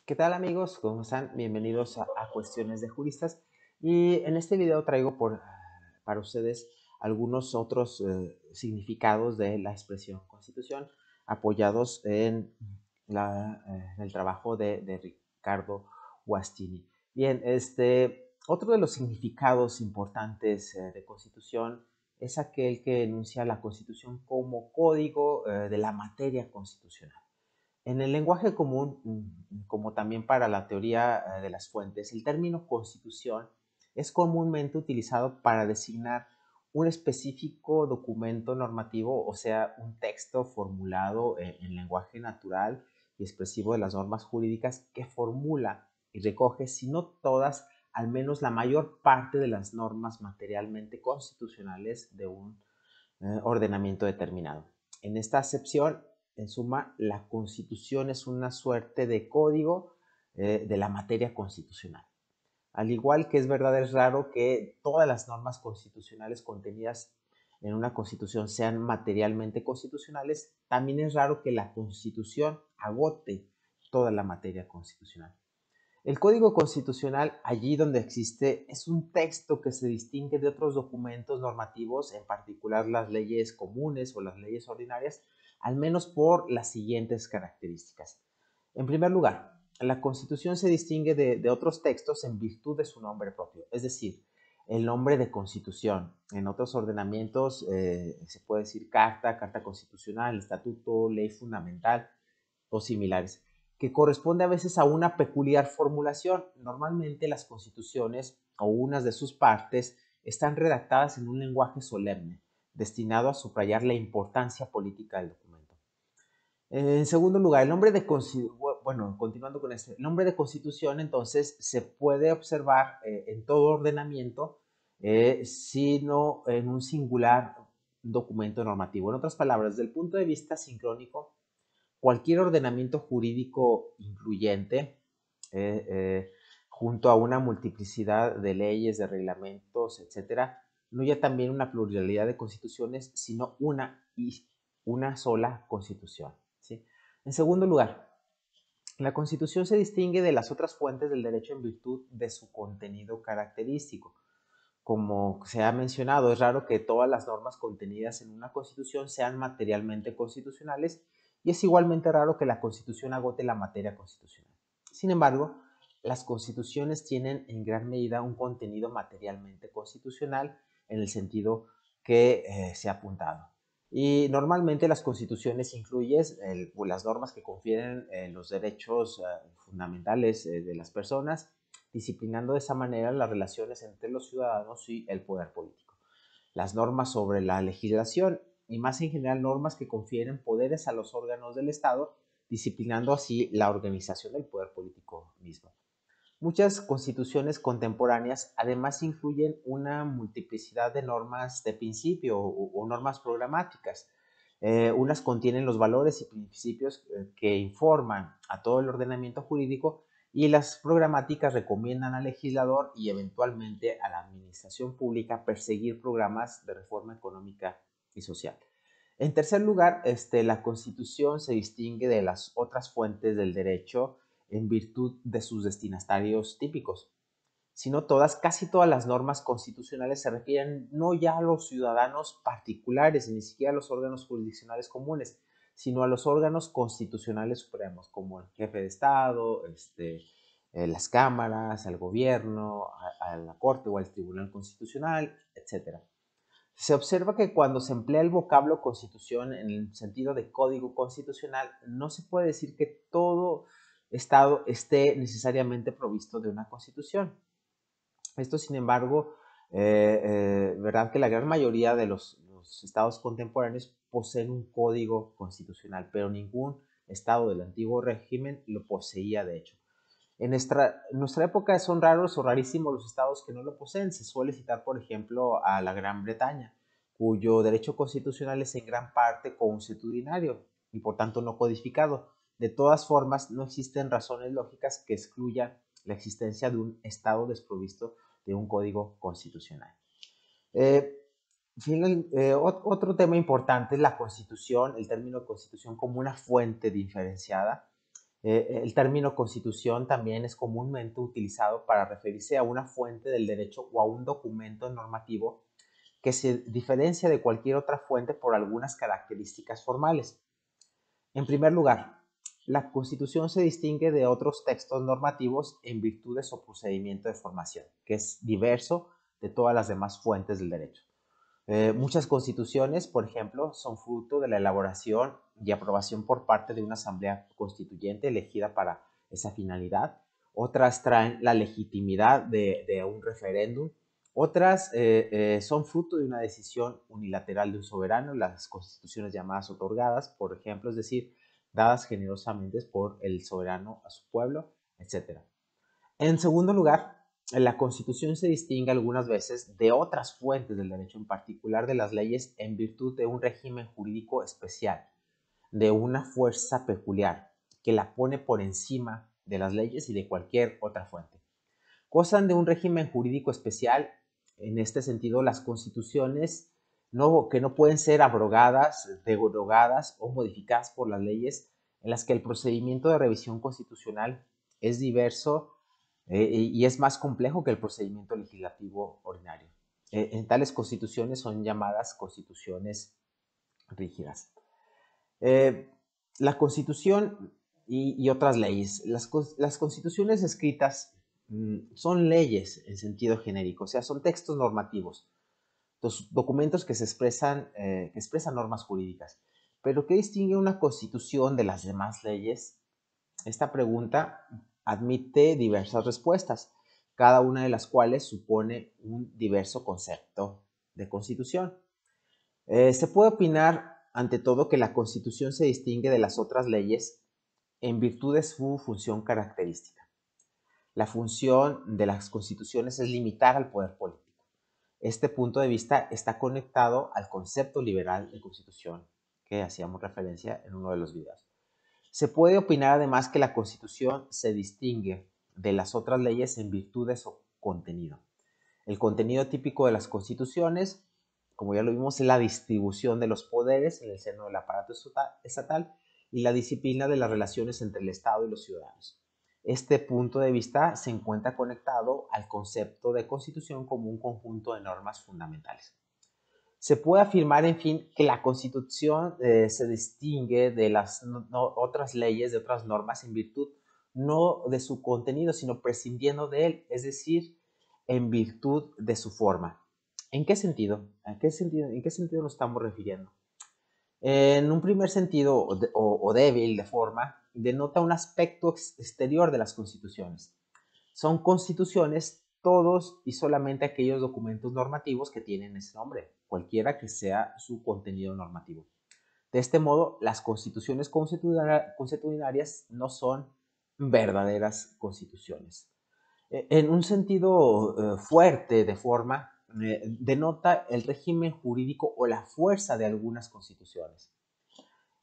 ¿Qué tal amigos? ¿Cómo están? Bienvenidos a Cuestiones de Juristas. Y en este video traigo para ustedes algunos otros significados de la expresión constitución apoyados en el trabajo de Ricardo Guastini. Bien, otro de los significados importantes de constitución es aquel que enuncia la constitución como código de la materia constitucional. En el lenguaje común, como también para la teoría de las fuentes, el término constitución es comúnmente utilizado para designar un específico documento normativo, o sea, un texto formulado en lenguaje natural y expresivo de las normas jurídicas que formula y recoge, si no todas, al menos la mayor parte de las normas materialmente constitucionales de un ordenamiento determinado. En esta acepción, en suma, la Constitución es una suerte de código de la materia constitucional. Al igual que es verdad, es raro que todas las normas constitucionales contenidas en una constitución sean materialmente constitucionales, también es raro que la constitución agote toda la materia constitucional. El Código Constitucional, allí donde existe, es un texto que se distingue de otros documentos normativos, en particular las leyes comunes o las leyes ordinarias, al menos por las siguientes características. En primer lugar, la Constitución se distingue de otros textos en virtud de su nombre propio, es decir, el nombre de Constitución. En otros ordenamientos se puede decir carta, carta constitucional, estatuto, ley fundamental o similares, que corresponde a veces a una peculiar formulación. Normalmente las constituciones o unas de sus partes están redactadas en un lenguaje solemne, destinado a subrayar la importancia política del documento. En segundo lugar, el nombre de bueno, continuando con el nombre de constitución, entonces se puede observar en todo ordenamiento, sino en un singular documento normativo. En otras palabras, desde el punto de vista sincrónico, cualquier ordenamiento jurídico incluyente, eh, eh, junto a una multiplicidad de leyes, de reglamentos, etcétera, no ya también una pluralidad de constituciones, sino una sola constitución. ¿Sí? En segundo lugar, la constitución se distingue de las otras fuentes del derecho en virtud de su contenido característico. Como se ha mencionado, es raro que todas las normas contenidas en una constitución sean materialmente constitucionales y es igualmente raro que la constitución agote la materia constitucional. Sin embargo, las constituciones tienen en gran medida un contenido materialmente constitucional en el sentido que se ha apuntado. Y normalmente las constituciones incluyen las normas que confieren los derechos fundamentales de las personas, disciplinando de esa manera las relaciones entre los ciudadanos y el poder político. Las normas sobre la legislación y más en general normas que confieren poderes a los órganos del Estado, disciplinando así la organización del poder político mismo. Muchas constituciones contemporáneas además incluyen una multiplicidad de normas de principio o normas programáticas. Unas contienen los valores y principios que informan a todo el ordenamiento jurídico y las programáticas recomiendan al legislador y eventualmente a la administración pública perseguir programas de reforma económica y social. En tercer lugar, la Constitución se distingue de las otras fuentes del derecho en virtud de sus destinatarios típicos. Sino todas, casi todas las normas constitucionales se refieren no ya a los ciudadanos particulares, ni siquiera a los órganos jurisdiccionales comunes, sino a los órganos constitucionales supremos, como el jefe de Estado, las cámaras, al gobierno, a la Corte o al Tribunal Constitucional, etc. Se observa que cuando se emplea el vocablo constitución en el sentido de código constitucional, no se puede decir que todo Estado esté necesariamente provisto de una constitución. Esto, sin embargo, verdad que la gran mayoría de los estados contemporáneos poseen un código constitucional, pero ningún estado del antiguo régimen lo poseía de hecho. En nuestra época son raros o rarísimos los estados que no lo poseen. Se suele citar, por ejemplo, a la Gran Bretaña, cuyo derecho constitucional es en gran parte consuetudinario y por tanto no codificado. De todas formas, no existen razones lógicas que excluyan la existencia de un estado desprovisto de un código constitucional. Eh, Otro tema importante es la constitución, el término constitución como una fuente diferenciada. El término constitución también es comúnmente utilizado para referirse a una fuente del derecho o a un documento normativo que se diferencia de cualquier otra fuente por algunas características formales. En primer lugar, la Constitución se distingue de otros textos normativos en virtud de su procedimiento de formación, que es diverso de todas las demás fuentes del derecho. Muchas constituciones, por ejemplo, son fruto de la elaboración y aprobación por parte de una asamblea constituyente elegida para esa finalidad. Otras traen la legitimidad de un referéndum. Otras son fruto de una decisión unilateral de un soberano, las constituciones llamadas otorgadas, por ejemplo, es decir, dadas generosamente por el soberano a su pueblo, etc. En segundo lugar, la Constitución se distingue algunas veces de otras fuentes del derecho, en particular de las leyes, en virtud de un régimen jurídico especial, de una fuerza peculiar que la pone por encima de las leyes y de cualquier otra fuente. Gozan de un régimen jurídico especial, en este sentido, las constituciones que no pueden ser abrogadas, derogadas o modificadas por las leyes, en las que el procedimiento de revisión constitucional es diverso y es más complejo que el procedimiento legislativo ordinario. En tales constituciones son llamadas constituciones rígidas. La Constitución y otras leyes. Las constituciones escritas son leyes en sentido genérico, o sea, son textos normativos, documentos que expresan normas jurídicas. Pero ¿qué distingue una constitución de las demás leyes? Esta pregunta admite diversas respuestas, cada una de las cuales supone un diverso concepto de constitución. Se puede opinar, ante todo, que la Constitución se distingue de las otras leyes en virtud de su función característica. La función de las constituciones es limitar al poder político. Este punto de vista está conectado al concepto liberal de constitución que hacíamos referencia en uno de los videos. Se puede opinar además que la Constitución se distingue de las otras leyes en virtud de su contenido. El contenido típico de las constituciones, como ya lo vimos, es la distribución de los poderes en el seno del aparato estatal y la disciplina de las relaciones entre el Estado y los ciudadanos. Este punto de vista se encuentra conectado al concepto de constitución como un conjunto de normas fundamentales. Se puede afirmar, en fin, que la Constitución se distingue de las otras leyes, de otras normas, en virtud no de su contenido, sino prescindiendo de él, es decir, en virtud de su forma. ¿En qué sentido? ¿En qué sentido nos estamos refiriendo? En un primer sentido, o débil de forma, denota un aspecto exterior de las constituciones. Son constituciones todos y solamente aquellos documentos normativos que tienen ese nombre, cualquiera que sea su contenido normativo. De este modo, las constituciones consuetudinarias no son verdaderas constituciones. En un sentido fuerte de forma, denota el régimen jurídico o la fuerza de algunas constituciones.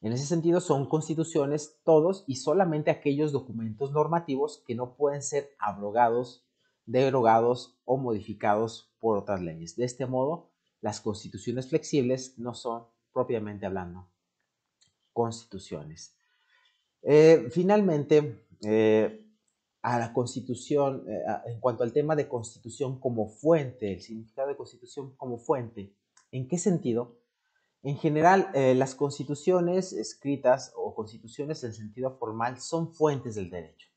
En ese sentido, son constituciones todos y solamente aquellos documentos normativos que no pueden ser abrogados, derogados o modificados por otras leyes. De este modo, las constituciones flexibles no son, propiamente hablando, constituciones. Finalmente, a la constitución, en cuanto al tema de constitución como fuente, el significado de constitución como fuente, ¿en qué sentido? En general, las constituciones escritas o constituciones en sentido formal son fuentes del derecho.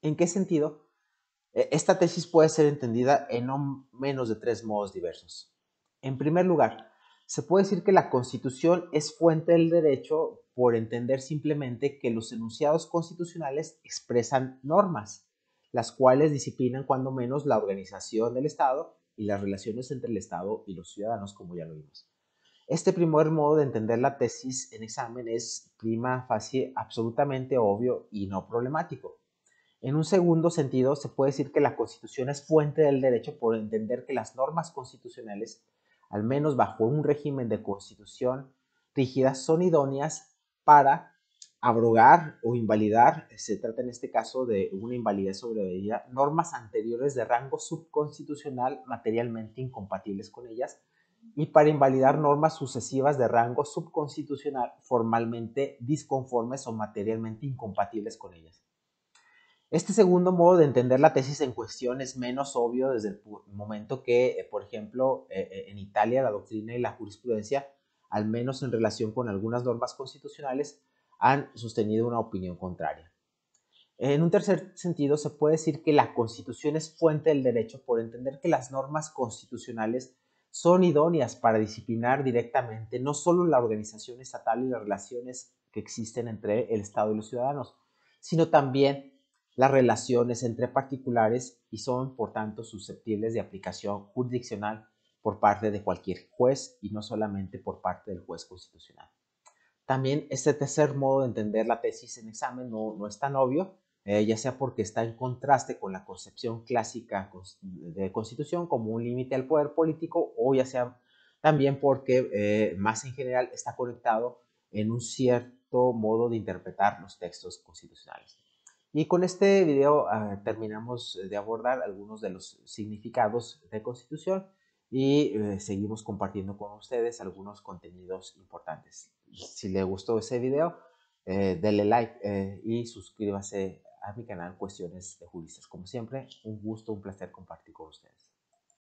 ¿En qué sentido? Esta tesis puede ser entendida en no menos de tres modos diversos. En primer lugar, se puede decir que la Constitución es fuente del derecho por entender simplemente que los enunciados constitucionales expresan normas, las cuales disciplinan cuando menos la organización del Estado y las relaciones entre el Estado y los ciudadanos, como ya lo vimos. Este primer modo de entender la tesis en examen es prima facie absolutamente obvio y no problemático. En un segundo sentido, se puede decir que la Constitución es fuente del derecho por entender que las normas constitucionales, al menos bajo un régimen de constitución rígida, son idóneas para abrogar o invalidar, se trata en este caso de una invalidez sobrevenida, normas anteriores de rango subconstitucional materialmente incompatibles con ellas, y para invalidar normas sucesivas de rango subconstitucional formalmente disconformes o materialmente incompatibles con ellas. Este segundo modo de entender la tesis en cuestión es menos obvio desde el momento que, por ejemplo, en Italia la doctrina y la jurisprudencia, al menos en relación con algunas normas constitucionales, han sostenido una opinión contraria. En un tercer sentido, se puede decir que la Constitución es fuente del derecho por entender que las normas constitucionales son idóneas para disciplinar directamente no solo la organización estatal y las relaciones que existen entre el Estado y los ciudadanos, sino también las relaciones entre particulares y son, por tanto, susceptibles de aplicación jurisdiccional por parte de cualquier juez y no solamente por parte del juez constitucional. También este tercer modo de entender la tesis en examen no es tan obvio, ya sea porque está en contraste con la concepción clásica de constitución como un límite al poder político, o ya sea también porque más en general está conectado en un cierto modo de interpretar los textos constitucionales. Y con este video terminamos de abordar algunos de los significados de constitución y seguimos compartiendo con ustedes algunos contenidos importantes. Si le gustó ese video, denle like y suscríbase a mi canal Cuestiones de Juristas. Como siempre, un gusto, un placer compartir con ustedes.